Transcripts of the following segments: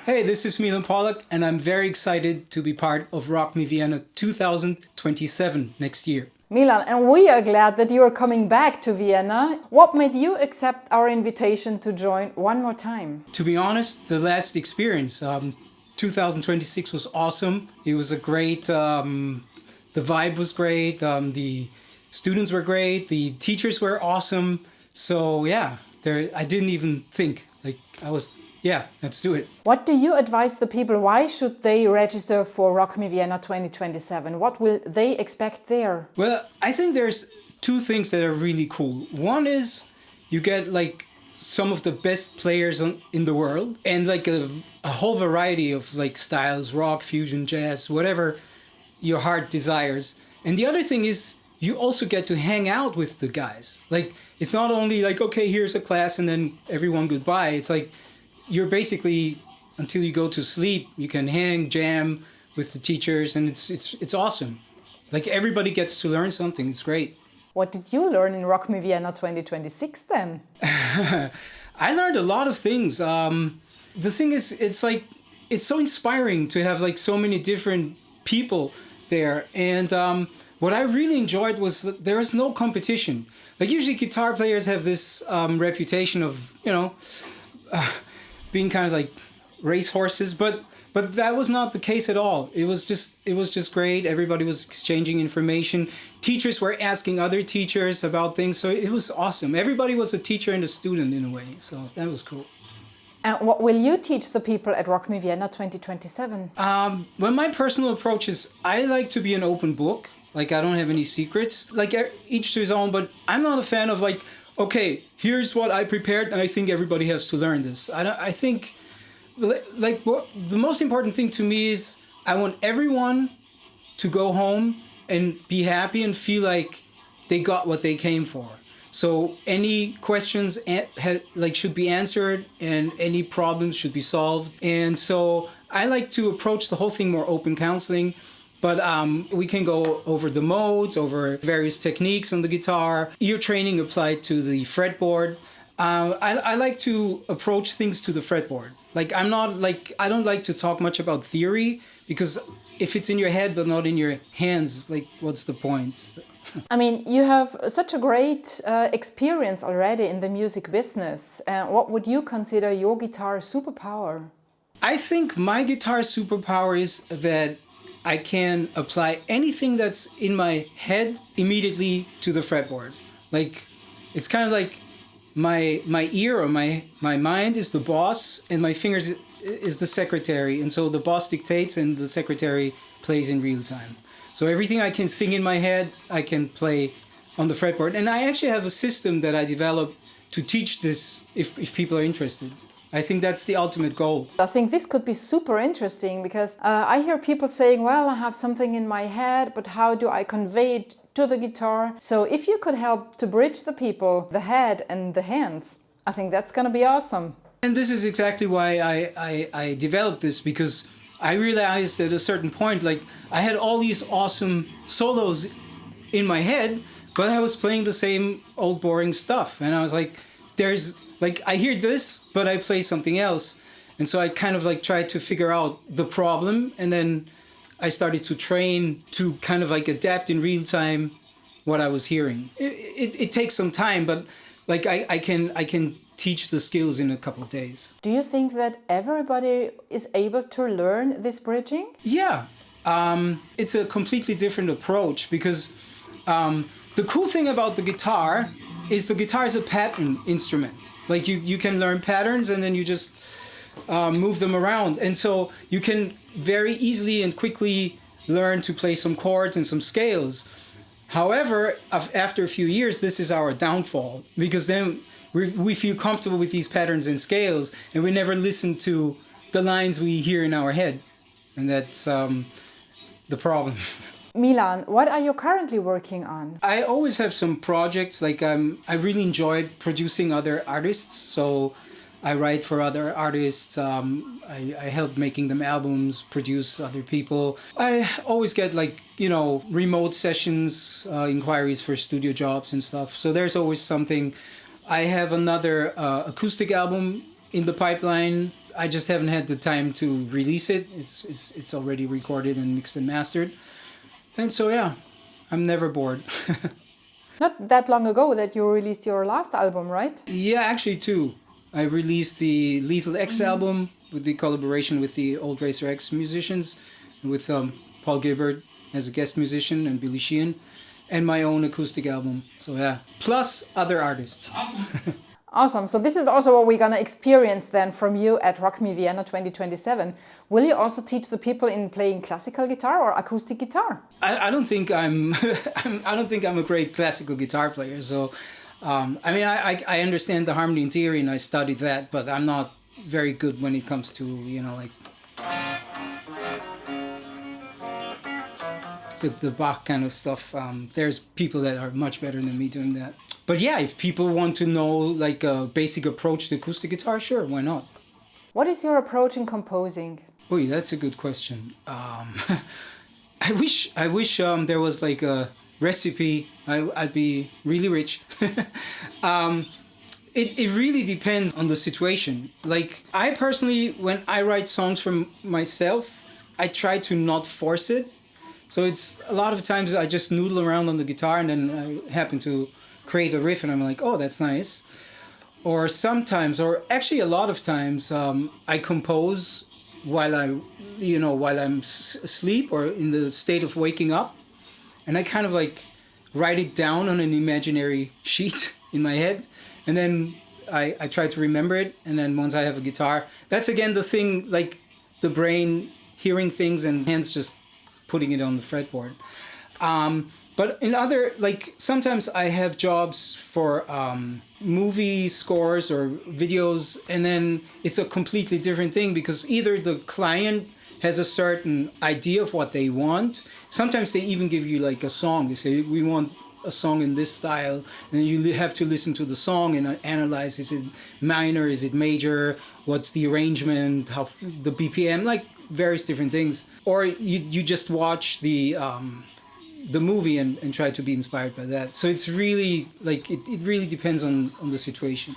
Hey, this is Milan Polak, and I'm very excited to be part of Rock Me Vienna 2027 next year. Milan, and we are glad that you are coming back to Vienna. What made you accept our invitation to join one more time? To be honest, the last experience, 2026 was awesome. It was a great, the vibe was great, the students were great, the teachers were awesome. So yeah, I didn't even think, yeah, let's do it. What do you advise the people? Why should they register for Rock Me Vienna 2027? What will they expect there? Well, I think there's two things that are really cool. One is you get like some of the best players in the world and like a whole variety of like styles, rock, fusion, jazz, whatever your heart desires. And the other thing is you also get to hang out with the guys. Like, it's not only like, okay, here's a class and then everyone goodbye. It's like, you're basically, until you go to sleep, you can hang, jam with the teachers, and it's awesome. Like, everybody gets to learn something. It's great. What did you learn in Rock Me Vienna 2026 then? I learned a lot of things. The thing is, it's so inspiring to have like so many different people there. And what I really enjoyed was that there is no competition. Like, usually guitar players have this reputation of, being kind of like race horses, but that was not the case at all. It was just great. Everybody was exchanging information. Teachers were asking other teachers about things, so it was awesome. Everybody was a teacher and a student in a way, so that was cool. And what will you teach the people at Rock Me Vienna 2027? Well, my personal approach is I like to be an open book. Like, I don't have any secrets. Like, each to his own, but I'm not a fan of like, okay, here's what I prepared, and I think everybody has to learn this. I think, like, the most important thing to me is I want everyone to go home and be happy and feel like they got what they came for. So any questions should be answered, and any problems should be solved. And so I like to approach the whole thing more open counseling. But we can go over the modes, over various techniques on the guitar, ear training applied to the fretboard. I like to approach things to the fretboard. Like, I don't like to talk much about theory, because if it's in your head but not in your hands, like, what's the point? I mean, you have such a great experience already in the music business. What would you consider your guitar superpower? I think my guitar superpower is that I can apply anything that's in my head immediately to the fretboard. Like, it's kind of like my ear or my mind is the boss, and my fingers is the secretary. And so the boss dictates and the secretary plays in real time. So everything I can sing in my head, I can play on the fretboard. And I actually have a system that I developed to teach this if people are interested. I think that's the ultimate goal. I think this could be super interesting, because I hear people saying, well, I have something in my head, but how do I convey it to the guitar? So if you could help to bridge the people, the head and the hands, I think that's going to be awesome. And this is exactly why I developed this, because I realized at a certain point, like, I had all these awesome solos in my head, but I was playing the same old boring stuff. And I was like, I hear this, but I play something else. And so I kind of like tried to figure out the problem, and then I started to train to kind of like adapt in real time what I was hearing. It takes some time, but like I can teach the skills in a couple of days. Do you think that everybody is able to learn this bridging? Yeah, it's a completely different approach, because the cool thing about the guitar is a pattern instrument. Like, you can learn patterns and then you just move them around. And so you can very easily and quickly learn to play some chords and some scales. However, after a few years, this is our downfall, because then we feel comfortable with these patterns and scales, and we never listen to the lines we hear in our head. And that's the problem. Milan, what are you currently working on? I always have some projects. Like, I really enjoy producing other artists. So I write for other artists. I help making them albums, produce other people. I always get remote sessions, inquiries for studio jobs and stuff. So there's always something. I have another acoustic album in the pipeline. I just haven't had the time to release it. It's already recorded and mixed and mastered. And so, yeah, I'm never bored. Not that long ago that you released your last album, right? Yeah, actually, two. I released the Lethal X album with the collaboration with the Old Racer X musicians, with Paul Gilbert as a guest musician and Billy Sheehan, and my own acoustic album. So yeah, plus other artists. Awesome. So this is also what we're going to experience then from you at Rock Me Vienna 2027. Will you also teach the people in playing classical guitar or acoustic guitar? I don't think I'm I don't think I'm a great classical guitar player. So I mean I understand the harmony in theory and I studied that, but I'm not very good when it comes to, you know, like the Bach kind of stuff. There's people that are much better than me doing that. But yeah, if people want to know like a basic approach to acoustic guitar, sure, why not? What is your approach in composing? Oh, that's a good question. I wish there was like a recipe. I'd be really rich. It really depends on the situation. Like I personally, when I write songs for myself, I try to not force it. So it's a lot of times I just noodle around on the guitar and then I happen to create a riff and I'm like, oh, that's nice. Or sometimes, or actually a lot of times, I compose while I'm asleep or in the state of waking up. And I kind of like write it down on an imaginary sheet in my head. And then I try to remember it. And then once I have a guitar, that's again the thing, like the brain hearing things and hands just putting it on the fretboard. But in other, like sometimes I have jobs for movie scores or videos, and then it's a completely different thing because either the client has a certain idea of what they want. Sometimes they even give you like a song. They say, we want a song in this style, and you have to listen to the song and analyze, is it minor, is it major, what's the arrangement, how the BPM, like various different things. Or you just watch the movie and try to be inspired by that. So it's really like it really depends on the situation.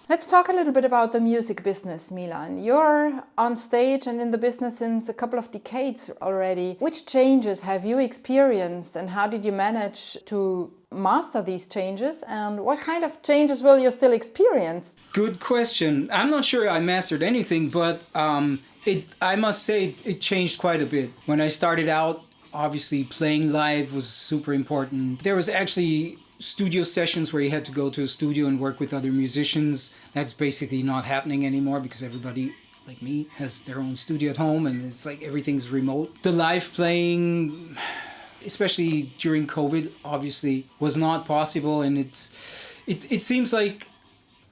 Let's talk a little bit about the music business, Milan. You're on stage and in the business since a couple of decades already. Which changes have you experienced and how did you manage to master these changes? And what kind of changes will you still experience? Good question. I'm not sure I mastered anything, but I must say it changed quite a bit. When I started out, obviously playing live was super important. There was actually studio sessions where you had to go to a studio and work with other musicians. That's basically not happening anymore because everybody like me has their own studio at home and it's like everything's remote. The live playing, especially during COVID, obviously was not possible, and it seems like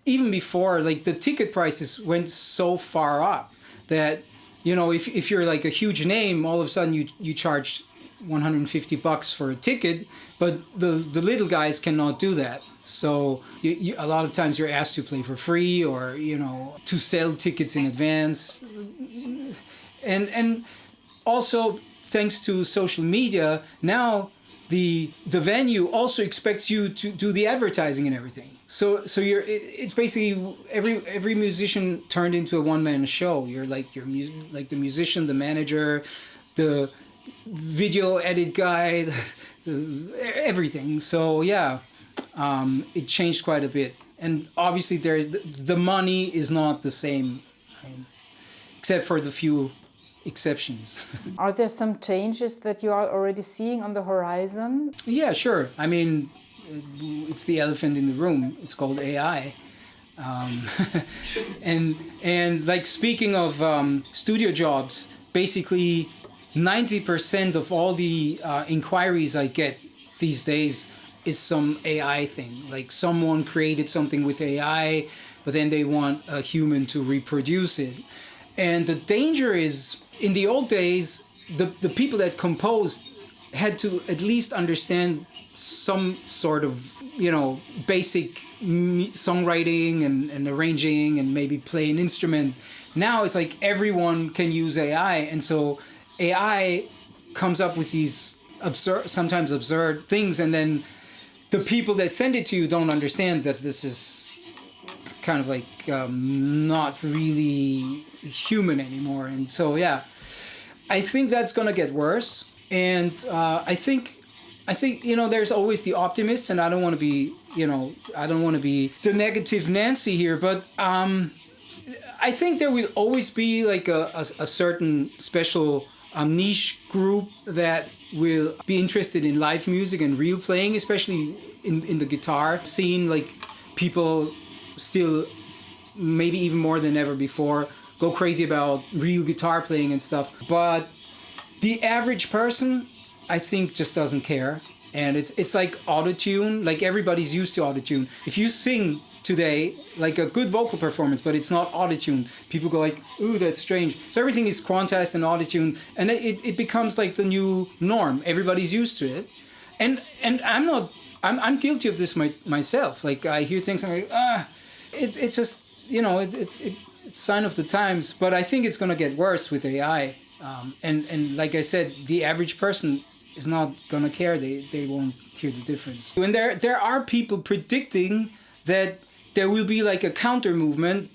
even before, like the ticket prices went so far up that, you know, if you're like a huge name, all of a sudden you charge $150 for a ticket, but the little guys cannot do that. So a lot of times you're asked to play for free or, you know, to sell tickets in advance. And also thanks to social media, now the venue also expects you to do the advertising and everything. So it's basically every musician turned into a one-man show. You're like the musician, the manager, the video edit guy, everything. So yeah, it changed quite a bit. And obviously the money is not the same, I mean, except for the few exceptions. Are there some changes that you are already seeing on the horizon? Yeah, sure. I mean, it's the elephant in the room. It's called AI. And like speaking of studio jobs, basically 90% of all the inquiries I get these days is some AI thing. Like someone created something with AI, but then they want a human to reproduce it. And the danger is, in the old days, the people that composed had to at least understand some sort of, you know, basic songwriting and arranging and maybe play an instrument. Now it's like everyone can use AI, and so AI comes up with these sometimes absurd things, and then the people that send it to you don't understand that this is kind of like not really human anymore. And so, yeah, I think that's going to get worse. And I think, there's always the optimists, and I don't want to be, I don't want to be the negative Nancy here, but I think there will always be like a certain special niche group that will be interested in live music and real playing, especially in the guitar scene. Like people still, maybe even more than ever before, go crazy about real guitar playing and stuff. But the average person, I think, just doesn't care. And it's like autotune. Like everybody's used to autotune. If you sing today like a good vocal performance, but it's not autotune, people go like, ooh, that's strange. So everything is quantized and autotune, and it becomes like the new norm. Everybody's used to it. And I'm guilty of this myself. Like I hear things and I'm like, it's just, it's sign of the times. But I think it's gonna get worse with AI. And like I said, the average person is not gonna care. They won't hear the difference. And there are people predicting that there will be like a counter movement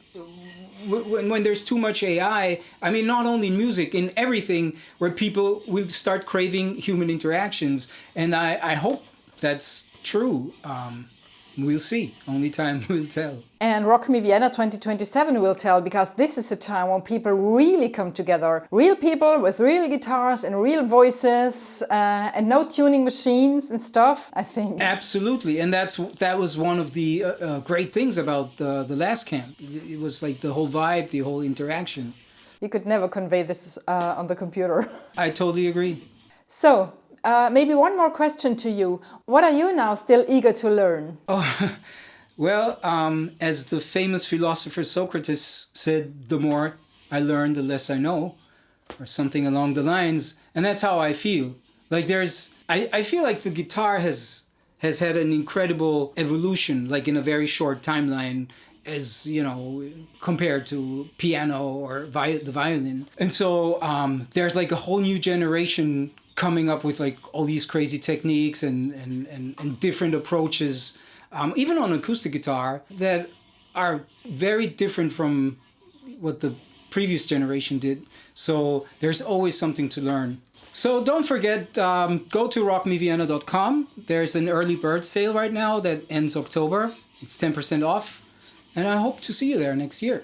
when there's too much AI. I mean, not only in music, in everything, where people will start craving human interactions. And I hope that's true. We'll see. Only time will tell. And Rock Me Vienna 2027 will tell, because this is a time when people really come together. Real people with real guitars and real voices and no tuning machines and stuff, I think. Absolutely. And that was one of the great things about the last camp. It was like the whole vibe, the whole interaction. You could never convey this on the computer. I totally agree. So, maybe one more question to you. What are you now still eager to learn? Oh, well, as the famous philosopher Socrates said, the more I learn, the less I know, or something along the lines. And that's how I feel. Like I feel like the guitar has had an incredible evolution, like in a very short timeline, as compared to piano or the violin. And so there's like a whole new generation coming up with like all these crazy techniques and different approaches, even on acoustic guitar, that are very different from what the previous generation did. So there's always something to learn. So don't forget, go to rockmevienna.com. There's an early bird sale right now that ends October. It's 10% off. And I hope to see you there next year.